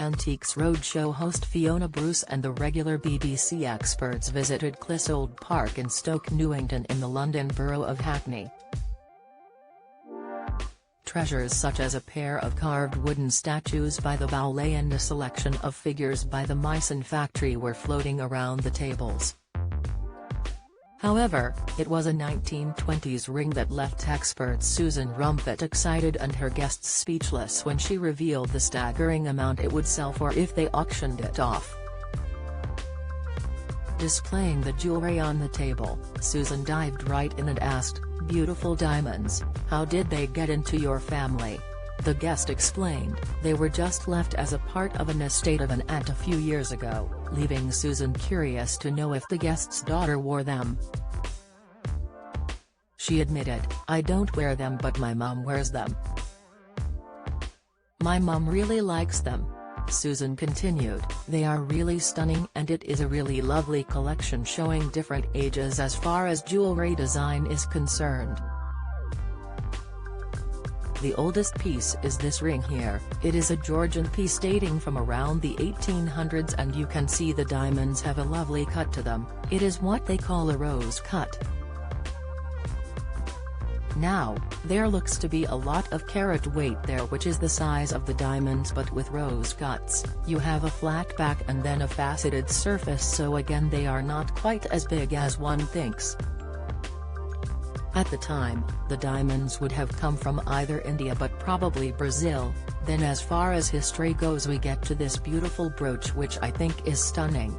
Antiques Roadshow host Fiona Bruce and the regular BBC experts visited Clissold Park in Stoke Newington in the London Borough of Hackney. Treasures such as a pair of carved wooden statues by the Bowley and a selection of figures by the Meissen factory were floating around the tables. However, it was a 1920s ring that left expert Susan Rumpet excited and her guests speechless when she revealed the staggering amount it would sell for if they auctioned it off. Displaying the jewelry on the table, Susan dived right in and asked, "Beautiful diamonds, how did they get into your family?" The guest explained, "They were just left as a part of an estate of an aunt a few years ago," leaving Susan curious to know if the guest's daughter wore them. She admitted, "I don't wear them but my mum wears them. My mum really likes them." Susan continued, "They are really stunning and it is a really lovely collection showing different ages as far as jewelry design is concerned. The oldest piece is this ring here. It is a Georgian piece dating from around the 1800s and you can see the diamonds have a lovely cut to them. It is what they call a rose cut. Now, there looks to be a lot of carat weight there which is the size of the diamonds but with rose cuts, you have a flat back and then a faceted surface so again they are not quite as big as one thinks. At the time, the diamonds would have come from either India but probably Brazil. Then as far as history goes we get to this beautiful brooch which I think is stunning.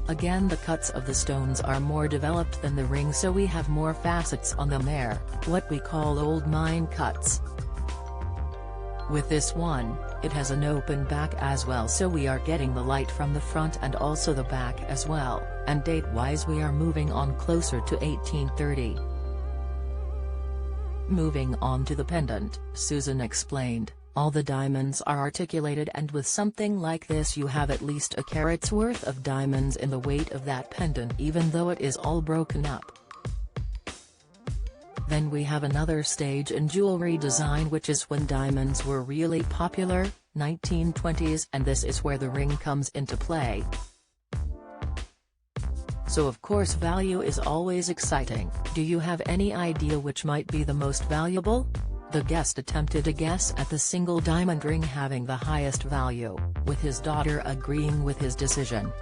Again the cuts of the stones are more developed than the ring so we have more facets on them there, what we call old mine cuts. With this one, it has an open back as well so we are getting the light from the front and also the back as well, and date-wise we are moving on closer to 1830. Moving on to the pendant, Susan explained, all the diamonds are articulated and with something like this you have at least a carat's worth of diamonds in the weight of that pendant even though it is all broken up. Then we have another stage in jewelry design which is when diamonds were really popular, 1920s, and this is where the ring comes into play. So of course value is always exciting. Do you have any idea which might be the most valuable? The guest attempted a guess at the single diamond ring having the highest value, with his daughter agreeing with his decision.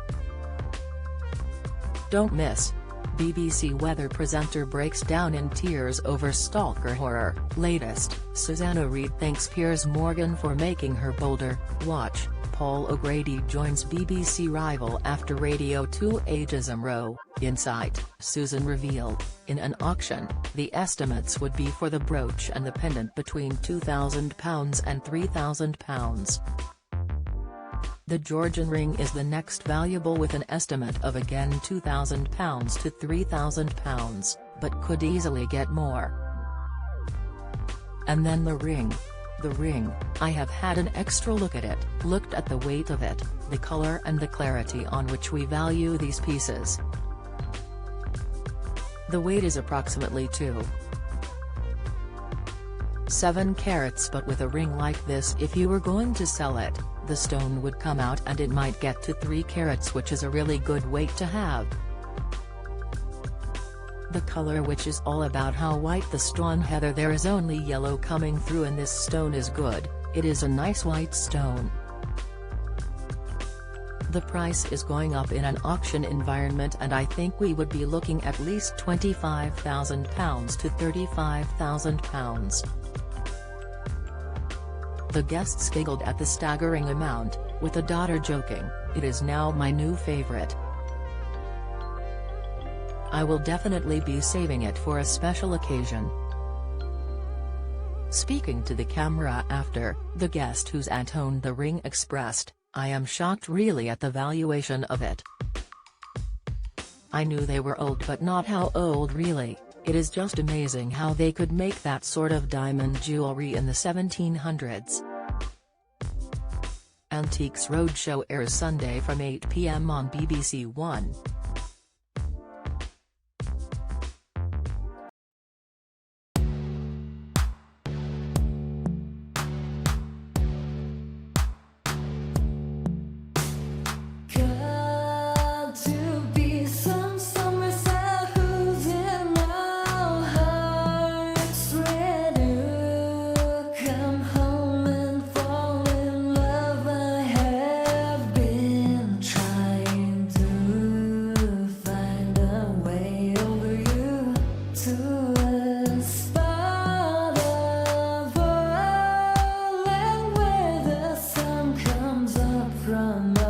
Don't miss. BBC weather presenter breaks down in tears over stalker horror. Latest, Susanna Reid thanks Piers Morgan for making her bolder. Watch, Paul O'Grady joins BBC rival after Radio 2 ageism row. Insight, Susan revealed, in an auction, the estimates would be for the brooch and the pendant between £2,000 and £3,000. The Georgian ring is the next valuable with an estimate of again £2,000 to £3,000, but could easily get more. And then the ring. The ring, I have had an extra look at it, looked at the weight of it, the color and the clarity on which we value these pieces. The weight is approximately 2.7 carats but with a ring like this if you were going to sell it, the stone would come out and it might get to 3 carats which is a really good weight to have. The color which is all about how white the stone heather there is only yellow coming through and this stone is good, it is a nice white stone. The price is going up in an auction environment and I think we would be looking at least £25,000 to £35,000. The guests giggled at the staggering amount, with the daughter joking, "It is now my new favorite. I will definitely be saving it for a special occasion." Speaking to the camera after, the guest whose aunt owned the ring expressed, "I am shocked really at the valuation of it. I knew they were old but not how old really. It is just amazing how they could make that sort of diamond jewelry in the 1700s. Antiques Roadshow airs Sunday from 8 p.m. on BBC One. from